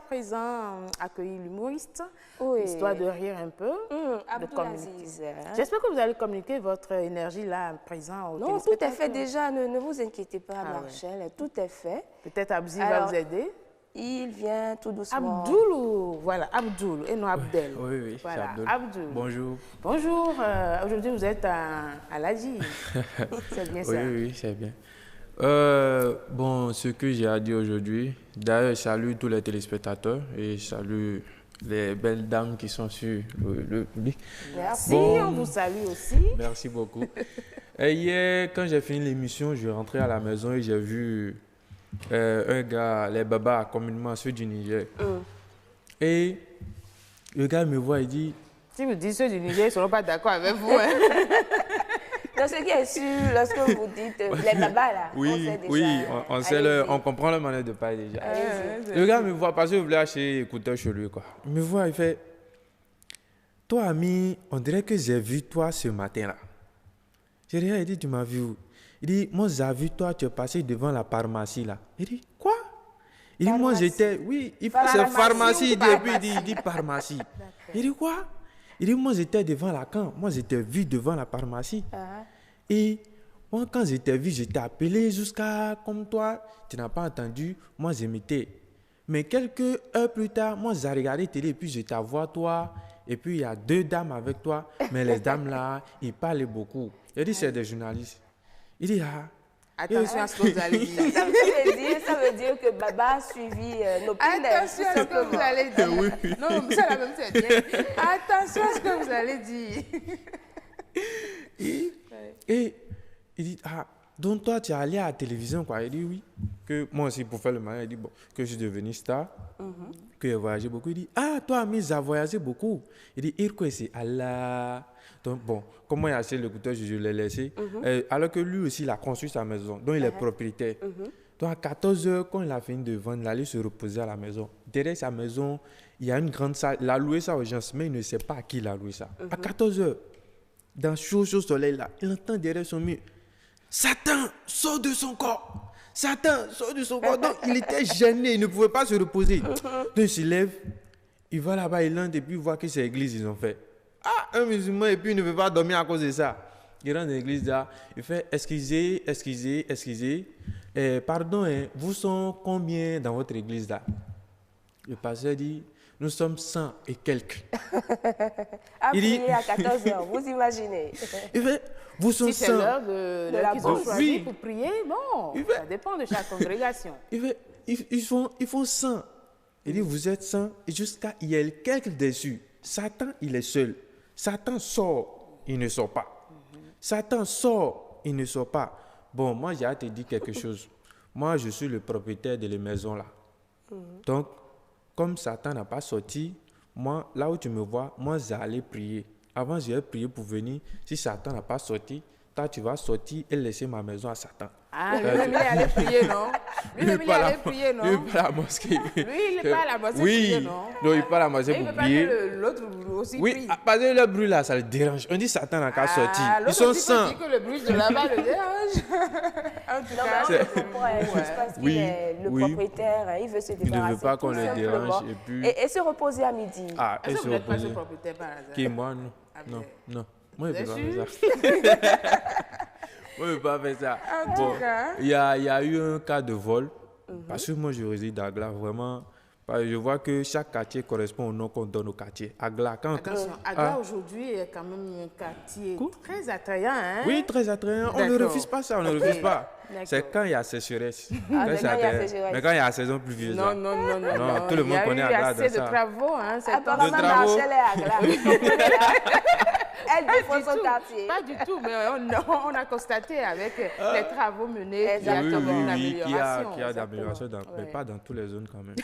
présent accueillir l'humoriste, Oui. histoire de rire un peu, de Abdoulaziz. J'espère que vous allez communiquer votre énergie là, présent au Non, tout est fait déjà, ne vous inquiétez pas, Ah Marcel, tout est fait. Peut-être Abzi va vous aider. Il vient tout doucement. Abdoulou, voilà, Abdoul et non Abdel. Oui, voilà, c'est Abdoul. Bonjour. Bonjour, aujourd'hui vous êtes à l'Aji. C'est bien ça. Oui, c'est bien. Bon, ce que j'ai à dire aujourd'hui, d'ailleurs, je salue tous les téléspectateurs et je salue les belles dames qui sont sur le public. Merci, Bon, on vous salue aussi. Merci beaucoup. Et hier, quand j'ai fini l'émission, je suis rentré à la maison et j'ai vu un gars, les babas, communément ceux du Niger. Et le gars me voit et dit... Si vous dites ceux du Niger, ils ne seront pas d'accord avec vous. Hein. Donc, ce qui est sûr, lorsque vous dites les babas là, oui, on sait déjà. Oui, on comprend la manière de parler déjà. Le gars me voit parce que je voulais acheter écouteur chez lui, quoi. Il me voit, il fait... Toi, ami, on dirait que j'ai vu toi ce matin-là. J'ai rien, il dit, tu m'as vu où? Il dit, moi, j'ai vu toi, tu es passé devant la pharmacie là. Il dit, quoi? Il dit, moi, j'étais... Oui, il fait c'est pharmacie, il dit pharmacie. Il dit, quoi? Il dit, moi, j'étais devant la camp. Moi, j'étais vu devant la pharmacie. Et moi, quand j'étais vu, j'étais appelé jusqu'à comme toi. Tu n'as pas entendu. Moi, je m'étais. Mais quelques heures plus tard, moi, j'ai regardé télé et puis je t'avoue toi. Et puis, il y a 2 dames avec toi. Mais les dames là, ils parlaient beaucoup. Il dit, c'est des journalistes. Il dit, ah. Attention à ce que vous allez dire. Ça veut dire que Baba a suivi nos prières. Attention à ce que vous allez dire. Oui. Non, mais ça, la même, c'est bien. Attention à ce que vous allez dire. Et il dit, ah, donc toi, tu es allé à la télévision, quoi. Il dit, oui. Que moi aussi, pour faire le mariage, il dit, bon, que je suis devenu star, que j'ai voyagé beaucoup. Il dit, ah, toi, mais j'ai voyagé beaucoup. Il dit, il quoi, c'est Allah. Donc, bon, comme moi, j'ai acheté l'écouteur, je l'ai laissé. Alors que lui aussi, il a construit sa maison, donc il est propriétaire. Donc, à 14 h, quand il a fini de vendre, il allait se reposer à la maison. Derrière sa maison, il y a une grande salle. Il a loué ça aux gens, mais il ne sait pas à qui il a loué ça. À 14 h, dans chaud soleil là, il entend derrière son mur, Satan sort de son corps. Satan sort de son corps. Donc il était gêné, il ne pouvait pas se reposer. Donc il se lève, il va là-bas, il entre et puis il voit que c'est l'église ils ont fait. Ah, un musulman et puis il ne veut pas dormir à cause de ça. Il rentre dans l'église là, il fait excusez. Pardon, hein, vous sont combien dans votre église là? Le pasteur dit, nous sommes 100 et quelques. À prier à 14 h, vous imaginez. Il fait, vous sont 100. Si c'est l'heure de la qu'ils ont choisi pour prier, bon, ça dépend de chaque congrégation. Il fait, ils font 100. Il dit, vous êtes 100 et jusqu'à il y a quelques dessus. Satan, il est seul. Satan sort, il ne sort pas. Satan sort, il ne sort pas. Bon, moi, j'ai à te dire quelque chose. Moi, je suis le propriétaire de la maison là. Donc, comme Satan n'a pas sorti, moi, là où tu me vois, moi, j'allais prier. Avant, j'ai prié pour venir. Si Satan n'a pas sorti, toi, tu vas sortir et laisser ma maison à Satan. Ah, lui, il allait prier, non? Lui, il allait prier, non? Lui, il part à la mosquée. Lui, il n'est pas à la mosquée prier, non? Non, il part à la mosquée pour prier. L'autre aussi prie. Oui, parce que le bruit là, ça le dérange. On dit Satan n'a qu'à sortir. Ils sont 100. Dit que le bruit de là-bas le dérange. En tout cas, je pense qu'il est le propriétaire, il veut se débarrasser. Il ne veut pas qu'on le dérange. Et se reposer à midi. Ah, est-ce que vous n'êtes pas ce propriétaire par hasard? Qui, moi, non. Non. Moi, je ne peux pas faire ça. Moi, je ne peux pas faire ça. Bon, il y a eu un cas de vol. Parce que moi, je réside à Agla, vraiment. Je vois que chaque quartier correspond au nom qu'on donne au quartier. Agla, attention, Agla aujourd'hui est quand même un quartier très attrayant. Hein? Oui, très attrayant. On ne refuse pas ça, on ne refuse pas. C'est quand il y a sécheresse. Mais quand il y a la saison pluvieuse. Non. Tout le monde connaît Agla. Il y a eu assez de travaux. Hein, apparemment, Marcel est Agla. Elle défend son quartier. Pas du tout, mais on a constaté avec les travaux menés qu'il y a quand même une amélioration. Qu'il y a d'amélioration, mais pas dans toutes les zones quand même.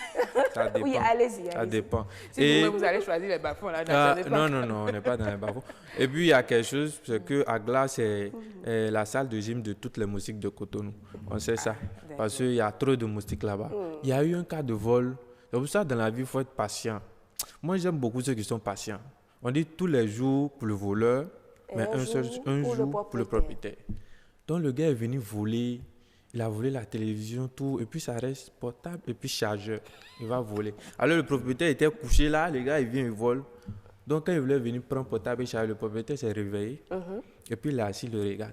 Ça dépend. Oui, allez-y. Ça dépend. Si vous allez choisir les bas-fonds, là, non, on n'est pas dans les bas-fonds. Et puis, il y a quelque chose, c'est que Agla, c'est la salle de gym de toutes les moustiques de Cotonou. On sait ça. Parce qu'il y a trop de moustiques là-bas. Il y a eu un cas de vol. C'est pour ça, dans la vie, il faut être patient. Moi, j'aime beaucoup ceux qui sont patients. On dit tous les jours pour le voleur, mais un jour pour le propriétaire. Donc, le gars est venu voler. Il a volé la télévision, tout, et puis ça reste portable, et puis chargeur. Il va voler. Alors le propriétaire était couché là, les gars, il vient, il vole. Donc quand il voulait venir prendre portable et chargeur, le propriétaire s'est réveillé. Et puis il a assis, il le regarde.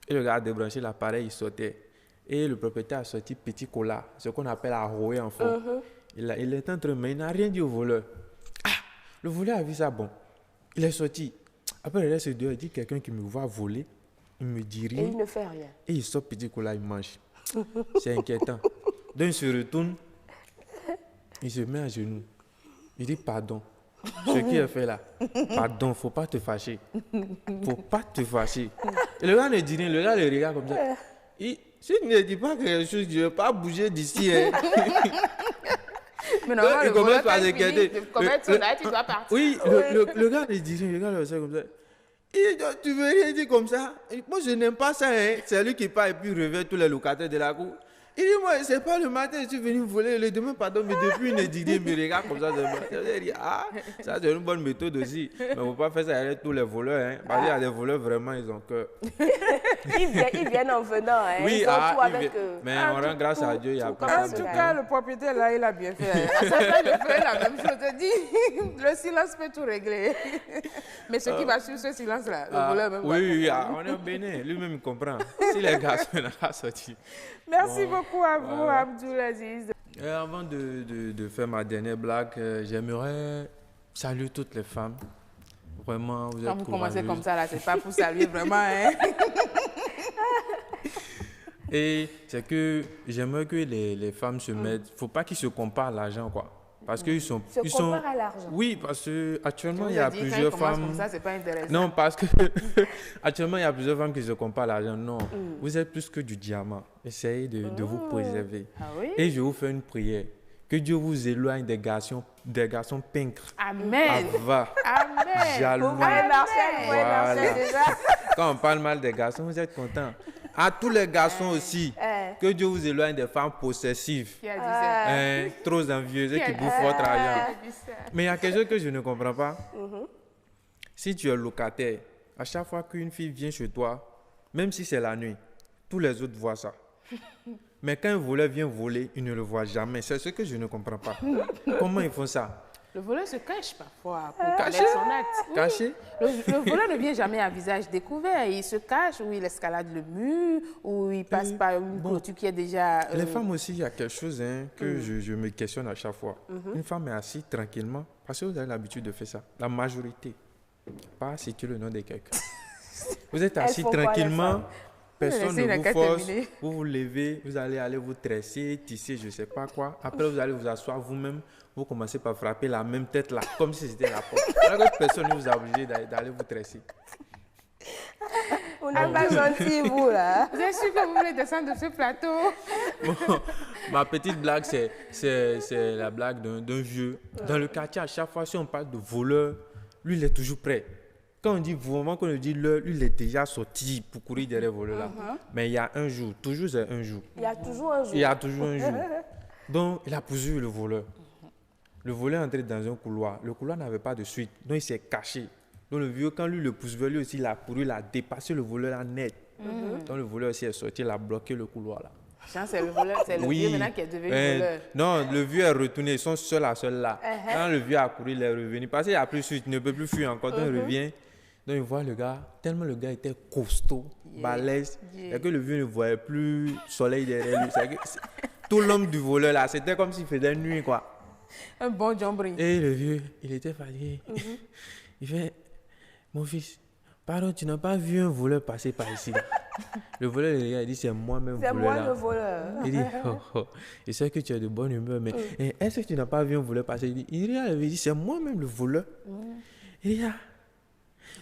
Et le gars a débranché l'appareil, il sortait. Et le propriétaire a sorti petit cola, ce qu'on appelle à rouer en fond. Il est en train, mais il n'a rien dit au voleur. Ah, le voleur a vu ça, bon. Il est sorti. Après, il reste dehors, il dit quelqu'un qui me voit voler. Il me dit rien. Et il ne fait rien. Et il sort petit cola, il mange. C'est inquiétant. Donc il se retourne, il se met à genoux. Il dit pardon. Ce qui est fait là, pardon, il ne faut pas te fâcher. Il ne faut pas te fâcher. Et le gars ne dit rien, le gars le regarde comme ça. Si tu ne dis pas quelque chose, je ne vais pas bouger d'ici. Hein. Mais normalement, il le commence voleur par quand il s'inquiéter. finit de commettre son acte, il doit partir. Oui, le gars ne dit rien, le gars le fait comme ça. Il dit, tu veux rien dire comme ça? Moi, je n'aime pas ça. Hein. C'est lui qui part et puis réveille tous les locataires de la cour. Il dit, moi, c'est pas le matin, je suis venu voler. Le demain, pardon, mais depuis, il ne dit rien, il me regarde comme ça. Je dis, ah, ça, c'est une bonne méthode aussi. Mais il ne faut pas faire ça avec tous les voleurs. Hein. Parce qu'il y a des voleurs, vraiment, ils ont cœur. Ils viennent en venant. Hein. Oui, ils ont tout avec mais on rend grâce à Dieu, il y a pas En tout cas, le propriétaire, là, il a bien fait. À chaque fois, il fait la même chose. Il dit, le silence peut tout régler. Mais ce qui va suivre ce silence-là, le voleur même. Oui, on est au Bénin. Lui-même, il comprend. Si les gars sont là, sortis. Merci beaucoup à vous, Abdoulaziz. Avant de faire ma dernière blague, j'aimerais saluer toutes les femmes. Vraiment, vous êtes Quand vous commencez courageuses. comme ça, là, c'est pas pour saluer vraiment. Hein. Et c'est que j'aimerais que les femmes se mettent. Il ne faut pas qu'ils se comparent à l'argent, quoi. Parce qu'ils sont. Se comparent à l'argent. Oui, parce qu'actuellement, il y Je a vous ai dit, plusieurs quand il commence femmes. comme ça, c'est pas intéressant. Non, parce que actuellement, il y a plusieurs femmes qui se comparent à l'argent. Non, vous êtes plus que du diamant. Essayez de vous préserver. Ah oui? Et je vous fais une prière. Que Dieu vous éloigne des garçons pincres. Amen. Ava, Amen. jaloux. Vous voyez Marcel, vous voyez Voilà. Marcel déjà. Quand on parle mal des garçons, vous êtes contents. À tous les garçons aussi, que Dieu vous éloigne des femmes possessives, Qui a dit ça? trop envieuses et Qui a qui dit bouffent ça? votre Qui argent. a dit ça? Mais il y a quelque chose que je ne comprends pas. Si tu es locataire, à chaque fois qu'une fille vient chez toi, même si c'est la nuit, tous les autres voient ça. Mais quand un voleur vient voler, il ne le voit jamais. C'est ce que je ne comprends pas. Comment ils font ça? Le voleur se cache parfois pour Caché? connaître son acte. Oui. Caché? Le voleur ne vient jamais à visage découvert. Il se cache ou il escalade le mur ou il passe par une clôture qui est déjà... Les femmes aussi, il y a quelque chose que je me questionne à chaque fois. Une femme est assise tranquillement, parce que vous avez l'habitude de faire ça. La majorité, pas citer le nom de quelqu'un. Vous êtes assis font quoi, les tranquillement, femmes? personne Laissez ne la vous carte force, terminer. vous vous levez, vous allez aller vous tresser, tisser, je ne sais pas quoi. Après, vous allez vous asseoir vous-même, vous commencez par frapper la même tête là, comme si c'était la porte. Alors que personne ne vous a obligé d'aller vous tresser. Vous n'êtes pas gentil, vous, là. Vous êtes sûr que vous voulez descendre de ce plateau? Bon, ma petite blague, c'est la blague d'un vieux. Dans le quartier, à chaque fois, si on parle de voleur, lui, il est toujours prêt. Quand on dit moment qu'on dit l'heure, lui, il est déjà sorti pour courir derrière le voleur là. Mais il y a un jour, toujours c'est un jour. Il y a toujours un jour. Il y a toujours un jour. Donc, il a poursuivi le voleur. Le voleur est entré dans un couloir. Le couloir n'avait pas de suite. Donc, il s'est caché. Donc, le vieux, quand lui le poursuivait, lui aussi, il a couru, il a dépassé le voleur là net. Donc, le voleur aussi est sorti, il a bloqué le couloir là. C'est le voleur, c'est le vieux maintenant qui est devenu voleur. Non, le vieux est retourné, ils sont seuls à seul là. Quand le vieux a couru, il est revenu. Parce qu'il n'y a plus de suite, il ne peut plus fuir encore. Donc, il revient. Donc, il voit le gars, tellement le gars était costaud, balèze, et que le vieux ne voyait plus le soleil derrière lui. Tout l'homme du voleur là, c'était comme s'il faisait nuit quoi. Un bon jambri. Et le vieux, il était fatigué. Il fait, mon fils, pardon, tu n'as pas vu un voleur passer par ici. Le voleur, le regarde, il dit, c'est moi-même C'est voleur moi là. le voleur. Il dit, oh, oh, je sais que tu es de bonne humeur, mais est-ce que tu n'as pas vu un voleur passer? Il regarde, il dit, c'est moi-même le voleur. Il dit, ah,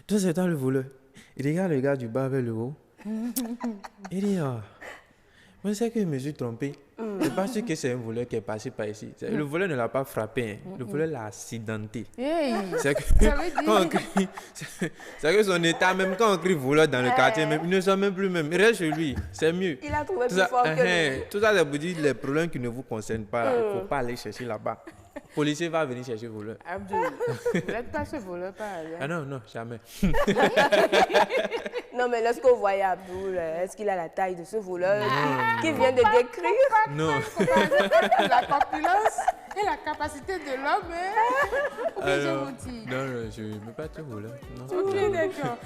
toi c'est toi le voleur. Il regarde le gars du bas vers le haut. Il dit, oh, moi c'est que je me suis trompé. C'est pas sûr que c'est un voleur qui est passé par ici. Le voleur ne l'a pas frappé, hein. Le voleur l'a accidenté. Hey. C'est que, Ça veut dire- quand on crie, c'est que son état, même quand on crie voleur dans le quartier, même, il ne sent même plus même. Il reste chez lui, c'est mieux. Il a trouvé Tout plus ça, fort que lui. tout ça, c'est pour dire les problèmes qui ne vous concernent pas. Il ne faut pas aller chercher là-bas. policier va venir chercher le voleur. Abdul, laisse pas ce voleur parler. Ah non, non, jamais. Non, mais lorsque vous voyez Abdul, est-ce qu'il a la taille de ce voleur qui vient de décrire? Non. La corpulence et la capacité de l'homme, hein? Ou bien je Alors, vous dis. non, non, je ne veux pas te voleur. Non. Ok, d'accord.